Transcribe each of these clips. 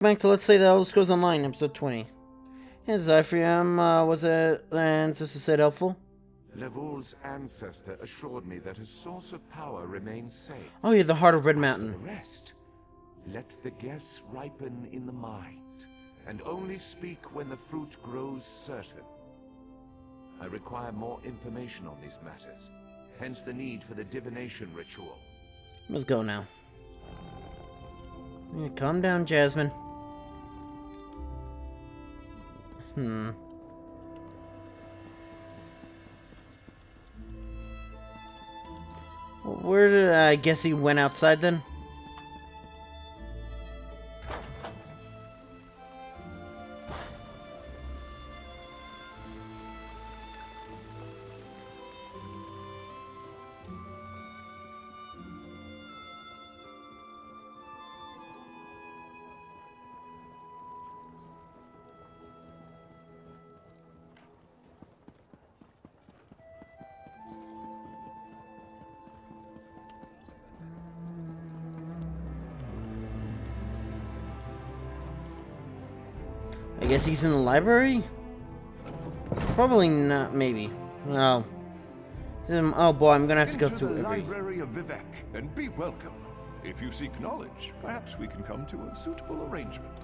Back to Let's Say the Elder Scrolls Online, episode 20. Hey, Zyphreium, was it ancestor said helpful? Levol's ancestor assured me that his source of power remains safe. Oh, you're the heart of Red As Mountain. for the rest, let the guess ripen in the mind, and only speak when the fruit grows certain. I require more information on these matters, hence the need for the divination ritual. Let's go now. Yeah, calm down, Jasmine. Where did I guess he went outside then? I guess he's in the library? Probably not, maybe. No. Oh boy, I'm gonna have to go through the every... library of Vivek, and be welcome. If you seek knowledge, perhaps we can come to a suitable arrangement.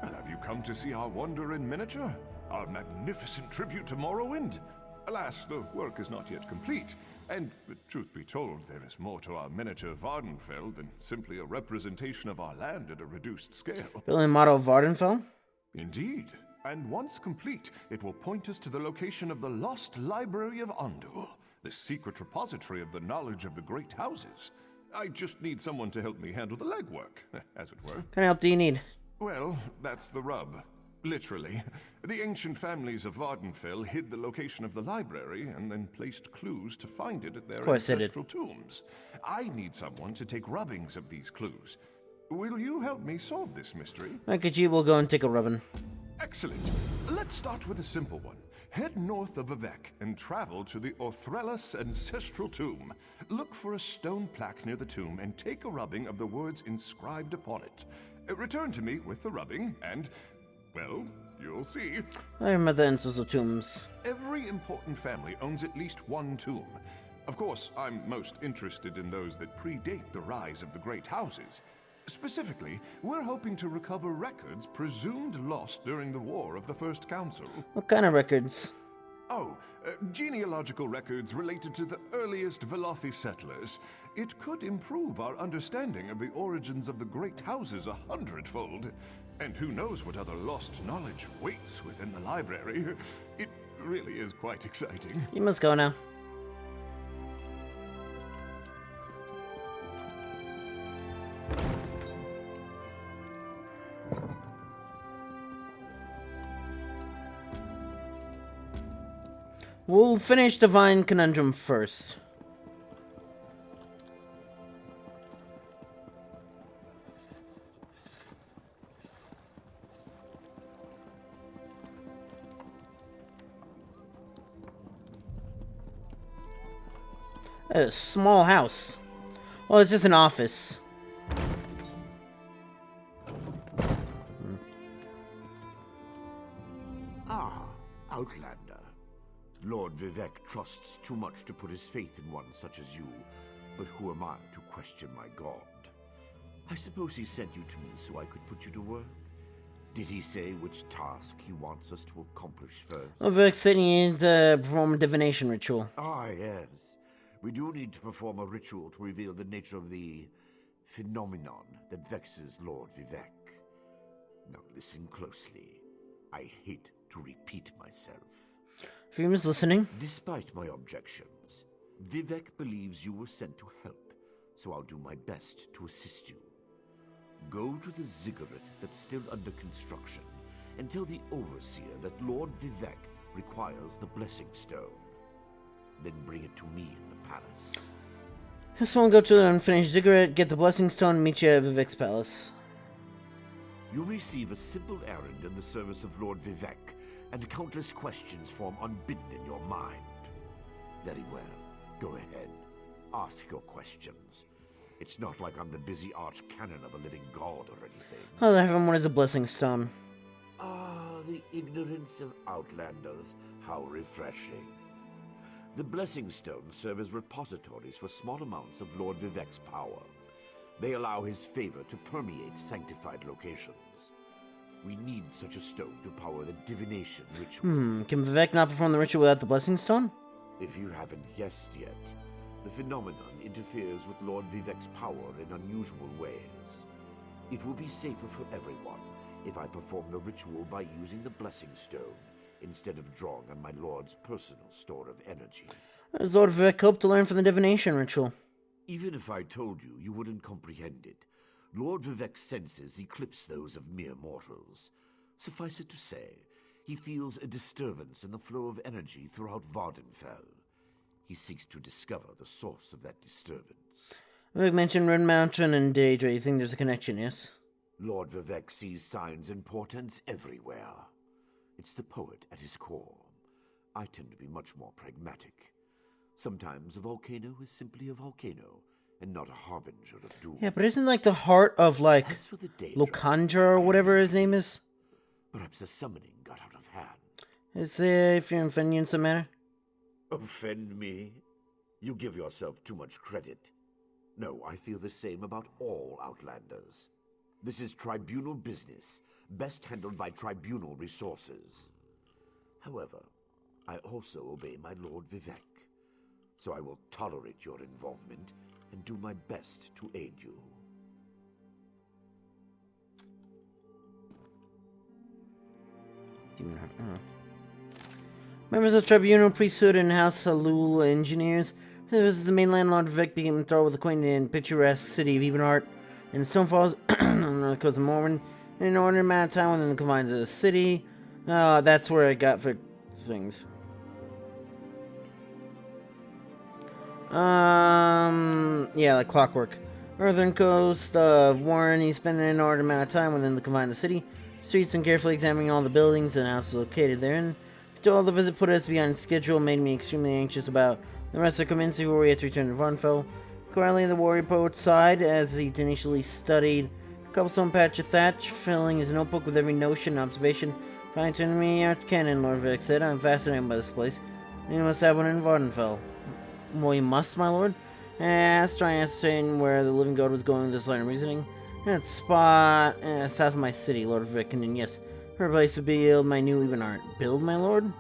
Well, have you come to see our wonder in miniature? Our magnificent tribute to Morrowind? Alas, the work is not yet complete, and, truth be told, there is more to our miniature Vardenfell than simply a representation of our land at a reduced scale. Building model of Vardenfell? Indeed. And once complete, it will point us to the location of the lost library of Andul, the secret repository of the knowledge of the great houses. I just need someone to help me handle the legwork, as it were. What kind of help do you need? Well, that's the rub. Literally. The ancient families of Vardenfell hid the location of the library and then placed clues to find it at their ancestral tombs. I need someone to take rubbings of these clues. Will you help me solve this mystery? Makaji will go and take a rubbing. Excellent. Let's start with a simple one. Head north of Vivek and travel to the Orthrelas ancestral tomb. Look for a stone plaque near the tomb and take a rubbing of the words inscribed upon it. Return to me with the rubbing and, well, you'll see. I remember the ancestral tombs. Every important family owns at least one tomb. Of course, I'm most interested in those that predate the rise of the great houses. Specifically, we're hoping to recover records presumed lost during the War of the First Council. What kind of records? Oh, genealogical records related to the earliest Velothi settlers. It could improve our understanding of the origins of the great houses 100-fold. And who knows what other lost knowledge waits within the library. It really is quite exciting. You must go now. We'll finish Divine Conundrum first. A small house. Oh, it's just an office. Ah, Outlander. Lord Vivek trusts too much to put his faith in one such as you, but who am I to question my god? I suppose he sent you to me so I could put you to work? Did he say which task he wants us to accomplish first? Oh, Vivek said you need to perform a divination ritual. Ah, yes. We do need to perform a ritual to reveal the nature of the phenomenon that vexes Lord Vivek. Now listen closely. I hate to repeat myself. Freem is listening. Despite my objections, Vivek believes you were sent to help, so I'll do my best to assist you. Go to the ziggurat that's still under construction and tell the overseer that Lord Vivek requires the blessing stone. Then bring it to me in the palace. Just want to go to the unfinished ziggurat, get the blessing stone, and meet you at Vivek's palace. You receive a simple errand in the service of Lord Vivek, and countless questions form unbidden in your mind. Very well. Go ahead. Ask your questions. It's not like I'm the busy arch-canon of a living god or anything. Oh, heaven, what is a blessing stone? Ah, the ignorance of outlanders. How refreshing. The Blessing Stones serve as repositories for small amounts of Lord Vivek's power. They allow his favor to permeate sanctified locations. We need such a stone to power the divination ritual. Can Vivek not perform the ritual without the blessing stone? If you haven't guessed yet, the phenomenon interferes with Lord Vivek's power in unusual ways. It will be safer for everyone if I perform the ritual by using the Blessing Stone instead of drawing on my Lord's personal store of energy. How does Lord Vivek hope to learn from the divination ritual? Even if I told you, you wouldn't comprehend it. Lord Vivek's senses eclipse those of mere mortals. Suffice it to say, he feels a disturbance in the flow of energy throughout Vardenfell. He seeks to discover the source of that disturbance. Vivek mentioned Red Mountain and Daedra. You think there's a connection, yes? Lord Vivek sees signs and portents everywhere. It's the poet at his core. I tend to be much more pragmatic. Sometimes a volcano is simply a volcano, and not a harbinger of doom. Yeah, but isn't like the heart of like As for the danger, Lokandra or whatever his name is? perhaps the summoning got out of hand. Is if you're offending you in some manner? Offend me? You give yourself too much credit. No, I feel the same about all Outlanders. This is tribunal business, best handled by tribunal resources. However, I also obey my Lord Vivek, so I will tolerate your involvement and do my best to aid you. Members of Tribunal, Priesthood, and House Halul Engineers. This is the main landlord Vivek became enthralled with the quaint and picturesque city of Ebenheart in Stonefalls, on the north coast of Mormon, in an ordinary amount of time within the confines of the city. That's where I got for things. Yeah, like clockwork. Northern coast of Warren, he spent an inordinate amount of time within the confines of the city, streets, and carefully examining all the buildings and houses located therein. Till the visit put us behind schedule, made me extremely anxious about the rest of the community before we had to return to Varnfell. Currently, the warrior poet sighed as he initially studied a cobblestone patch of thatch, filling his notebook with every notion and observation. Finally, turned to me, Archcanon, Lord Vivek said, I'm fascinated by this place. You must have one in Vardenfell. Well, you must, my lord? I asked, trying to ascertain where the living god was going with this line of reasoning. That spot south of my city, Lord Vivek continued. Yes, her place would build my new Ebenheart. Build, my lord?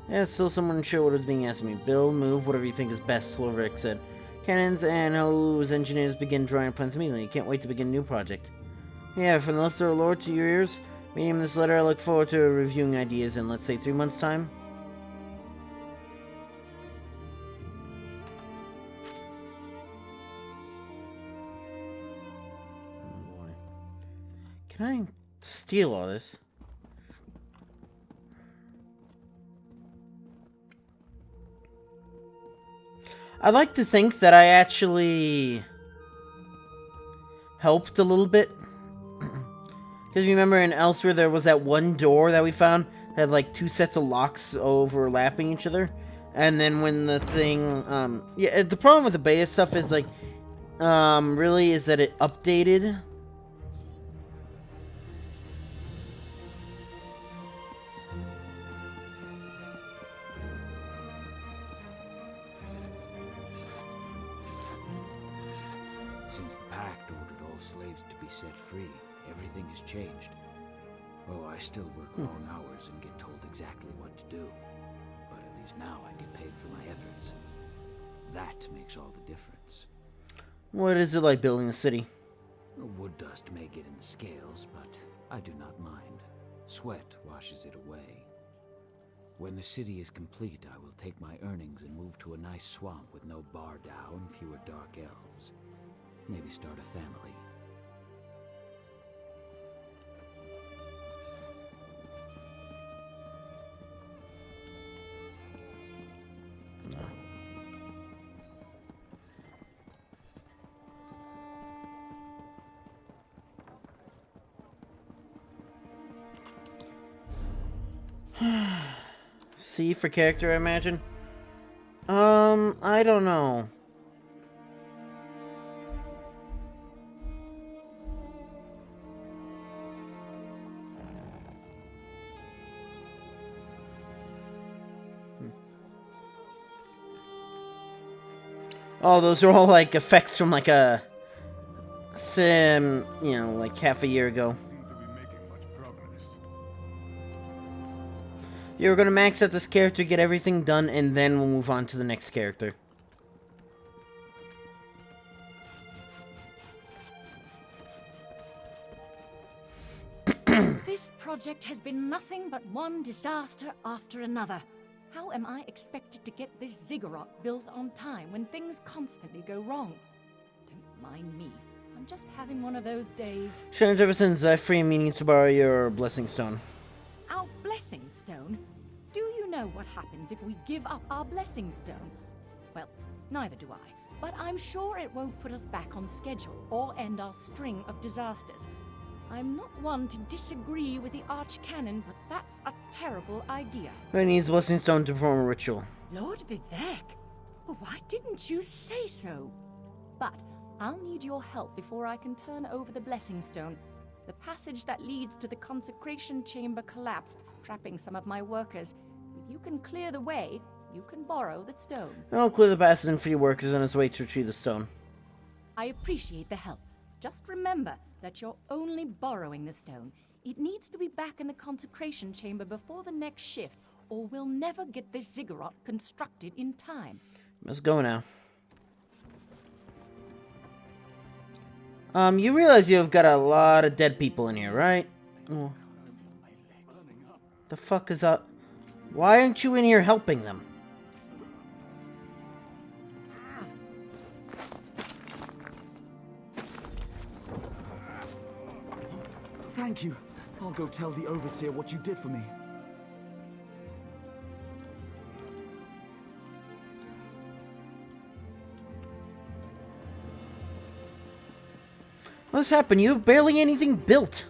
Yes, still someone unsure what was being asked of me. Build, move, whatever you think is best, Lord Vivek said. Cannons and Halu's engineers begin drawing up plans immediately. Can't wait to begin a new project. Yeah, from the lips of our lord to your ears. Reading this letter, I look forward to reviewing ideas in, let's say, 3 months' time. Can I steal all this? I'd like to think that I actually helped a little bit. Because remember in Elsewhere there was that one door that we found that had like 2 sets of locks overlapping each other. And then when the thing, yeah, the problem with the beta stuff is like, really is that it updated. Since the Pact ordered all slaves to be set free, everything has changed. Oh, I still work long hours and get told exactly what to do. But at least now I get paid for my efforts. That makes all the difference. What is it like building a city? Wood dust may get in scales, but I do not mind. Sweat washes it away. When the city is complete, I will take my earnings and move to a nice swamp with no Bardow and fewer dark elves. Maybe start a family. C for character, I imagine. I don't know. Oh, those are all like effects from like a sim, you know, like half a year ago. Seem to be making much progress. Yeah, we're gonna max out this character, get everything done, and then we'll move on to the next character. This project has been nothing but one disaster after another. How am I expected to get this ziggurat built on time when things constantly go wrong? Don't mind me. I'm just having one of those days. Sharon's ever since Zyphreium needs to borrow your blessing stone. Our blessing stone? Do you know what happens if we give up our blessing stone? Well, neither do I. But I'm sure it won't put us back on schedule or end our string of disasters. I'm not one to disagree with the Archcanon, but that's a terrible idea. Who needs a blessing stone to perform a ritual? Lord Vivek? Well, why didn't you say so? But I'll need your help before I can turn over the blessing stone. The passage that leads to the consecration chamber collapsed, trapping some of my workers. If you can clear the way, you can borrow the stone. I'll clear the passage for your workers on his way to retrieve the stone. I appreciate the help. Just remember that you're only borrowing the stone. It needs to be back in the consecration chamber before the next shift, or we'll never get this ziggurat constructed in time. Let's go now. You realize you've got a lot of dead people in here, right? Oh. The fuck is up? Why aren't you in here helping them? Thank you. I'll go tell the Overseer what you did for me. What's happened? You have barely anything built.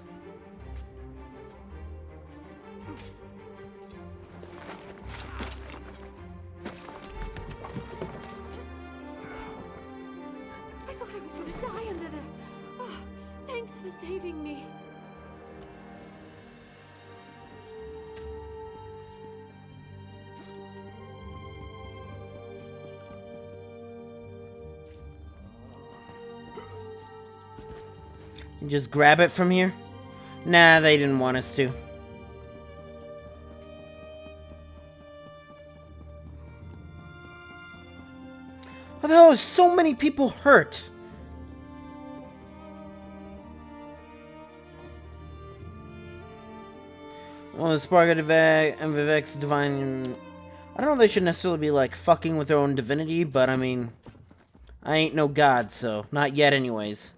I thought I was going to die under there. Oh, thanks for saving me. You just grab it from here? Nah, they didn't want us to. How the hell are so many people hurt? Well, the spark of Vivek's divine... I don't know if they should necessarily be, like, fucking with their own divinity, but, I mean... I ain't no god, so... Not yet, anyways.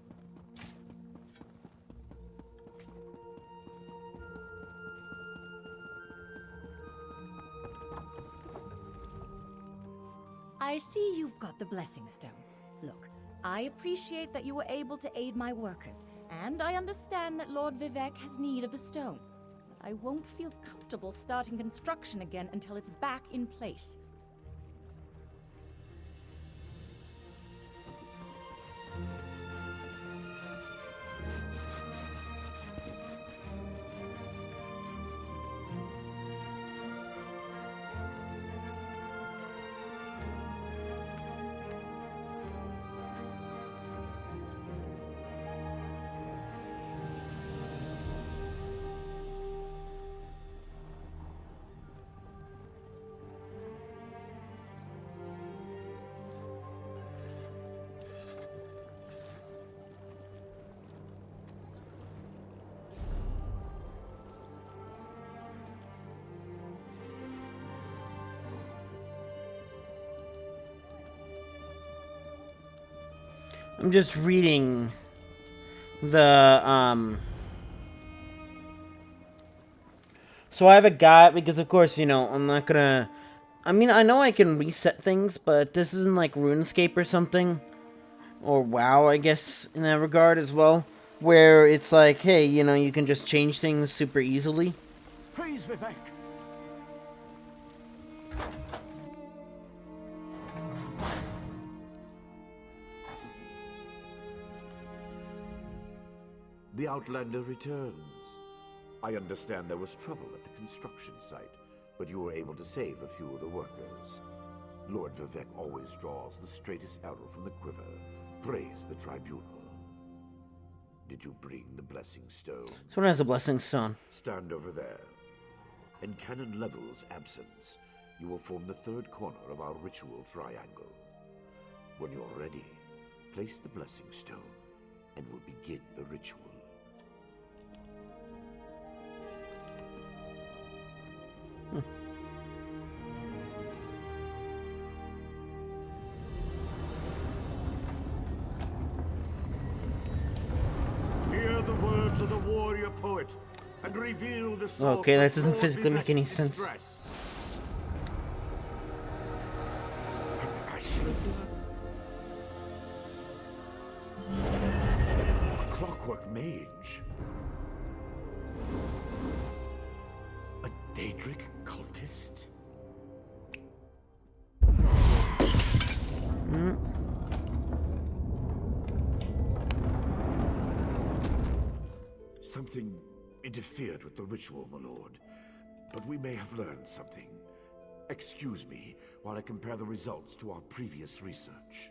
I see you've got the blessing stone. Look, I appreciate that you were able to aid my workers, and I understand that Lord Vivek has need of the stone. But I won't feel comfortable starting construction again until it's back in place. I'm just reading the, So I have a guide, because of course, you know, I'm not gonna... I mean, I know I can reset things, but this isn't like RuneScape or something. Or WoW, I guess, in that regard as well. Where it's like, hey, you know, you can just change things super easily. Praise Vivek! The Outlander returns. I understand there was trouble at the construction site, but you were able to save a few of the workers. Lord Vivek always draws the straightest arrow from the quiver. Praise the tribunal. Did you bring the blessing stone? This one has a blessing stone. Stand over there. In Canon Level's absence, you will form the third corner of our ritual triangle. When you're ready, place the blessing stone, and we'll begin the ritual. Hear the words of the warrior poet, and reveal the source Okay, that of doesn't Lord physically make any Vivek's sense. distress. An ashland? A clockwork mage? A Daedric cultist? Something interfered with the ritual, my lord. But we may have learned something. Excuse me while I compare the results to our previous research.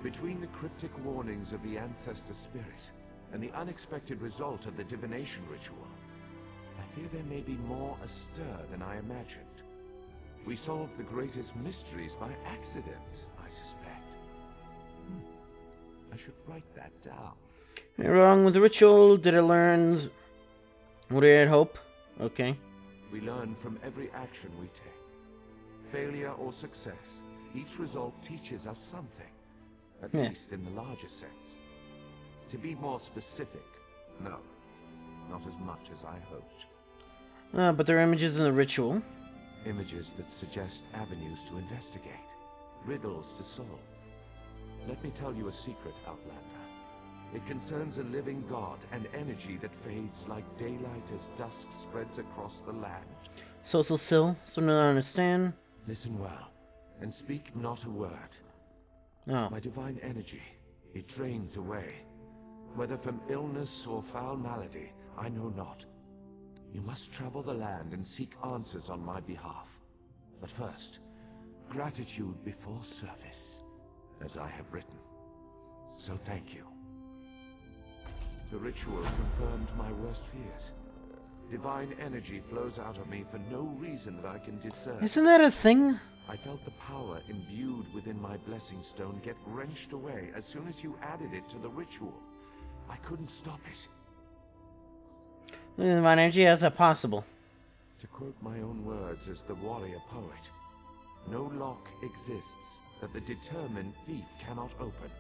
Between the cryptic warnings of the ancestor spirit and the unexpected result of the divination ritual, I fear there may be more astir than I imagined. We solved the greatest mysteries by accident, I suspect. I should write that down. Anything wrong with the ritual? Did it learn what it had hope? Okay. We learn from every action we take. Failure or success, each result teaches us something. At least in the larger sense. To be more specific, no. Not as much as I hoped. But there are images in the ritual. Images that suggest avenues to investigate. Riddles to solve. Let me tell you a secret, Outlander. It concerns a living god and energy that fades like daylight as dusk spreads across the land. So still don't understand. Listen well, and speak not a word. Oh. My divine energy, it drains away. Whether from illness or foul malady, I know not. You must travel the land and seek answers on my behalf. But first, gratitude before service, as I have written. So thank you. The ritual confirmed my worst fears. Divine energy flows out of me for no reason that I can discern. Isn't that a thing? I felt the power imbued within my blessing stone get wrenched away as soon as you added it to the ritual. I couldn't stop it. Divine energy, how's that possible? To quote my own words as the warrior poet, no lock exists that the determined thief cannot open.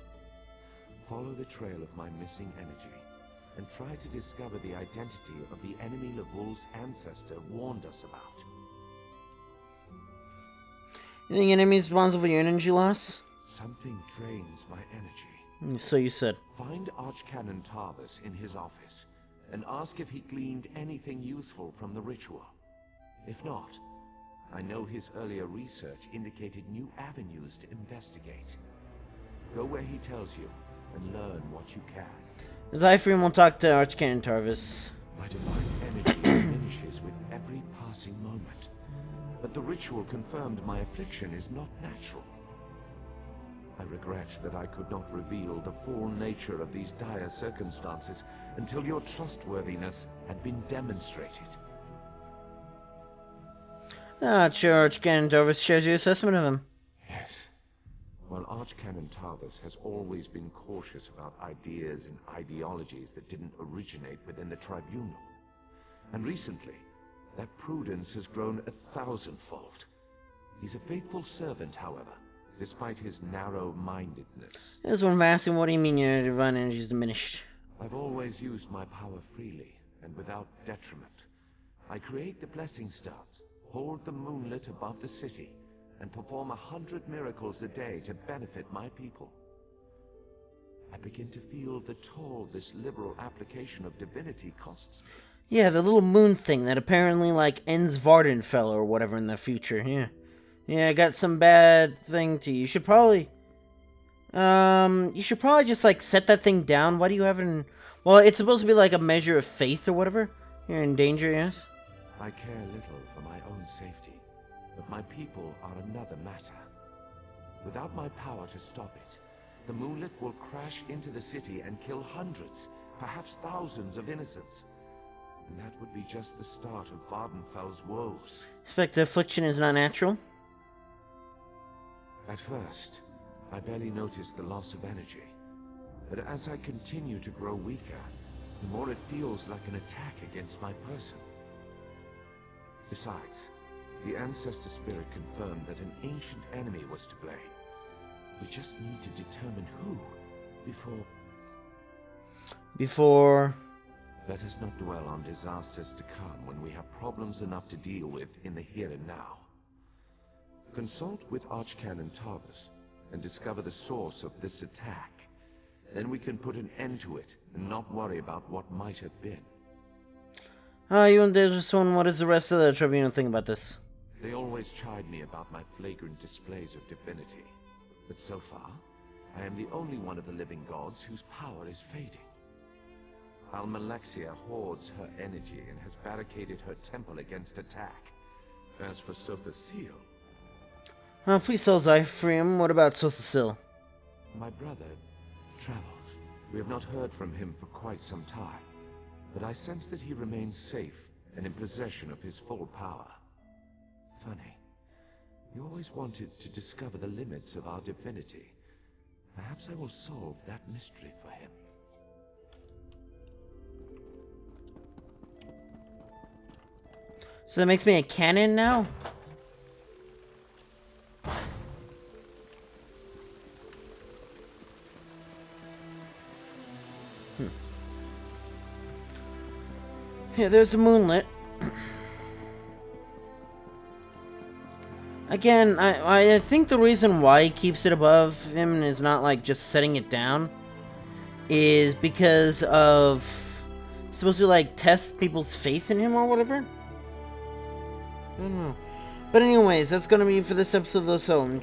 Follow the trail of my missing energy, and try to discover the identity of the enemy Lavul's ancestor warned us about. You think enemies responsible for your energy loss? Something drains my energy. So you said. Find Archcanon Tarvis in his office, and ask if he gleaned anything useful from the ritual. If not, I know his earlier research indicated new avenues to investigate. Go where he tells you, and learn what you can. Zyphreium will talk to Archcanon Tarvis. My divine energy diminishes with every passing moment. But the ritual confirmed my affliction is not natural. I regret that I could not reveal the full nature of these dire circumstances until your trustworthiness had been demonstrated. Sure, Archcanon Tarvis shares your assessment of him. Yes. While Archcanon Tarvis has always been cautious about ideas and ideologies that didn't originate within the tribunal. And recently, that prudence has grown 1,000-fold. He's a faithful servant, however, despite his narrow-mindedness. This one asking, what do you mean your divine energy is diminished? I've always used my power freely and without detriment. I create the blessing stones, hold the moonlit above the city, and perform 100 miracles a day to benefit my people. I begin to feel the toll this liberal application of divinity costs me. Yeah, the little moon thing that apparently, like, ends Vardenfell or whatever in the future. Yeah. Yeah, I got some bad thing to you. You should probably just, like, set that thing down. Why do you have it in... Well, it's supposed to be, like, a measure of faith or whatever. You're in danger, yes? I care little for my own safety, but my people are another matter. Without my power to stop it, the moonlit will crash into the city and kill hundreds, perhaps thousands of innocents. And that would be just the start of Vardenfell's woes. Suspect the affliction is not natural. At first, I barely noticed the loss of energy. But as I continue to grow weaker, the more it feels like an attack against my person. Besides, the Ancestor Spirit confirmed that an ancient enemy was to blame. We just need to determine who before... Let us not dwell on disasters to come when we have problems enough to deal with in the here and now. Consult with Archcanon Tarvis and discover the source of this attack. Then we can put an end to it and not worry about what might have been. You and Dangerous One, what does the rest of the Tribunal think about this? They always chide me about my flagrant displays of divinity. But so far, I am the only one of the living gods whose power is fading. Almalexia hoards her energy and has barricaded her temple against attack. As for Sothasil... Please tell Zyphreium, what about Sothasil? My brother travels. We have not heard from him for quite some time, but I sense that he remains safe and in possession of his full power. Funny. You always wanted to discover the limits of our divinity. Perhaps I will solve that mystery for him. So that makes me a canon now? Yeah, there's the moonlit. Again, I think the reason why he keeps it above him and is not, like, just setting it down is because of... supposed to, like, test people's faith in him or whatever? I don't know. But anyways, that's gonna be it for this episode of The So.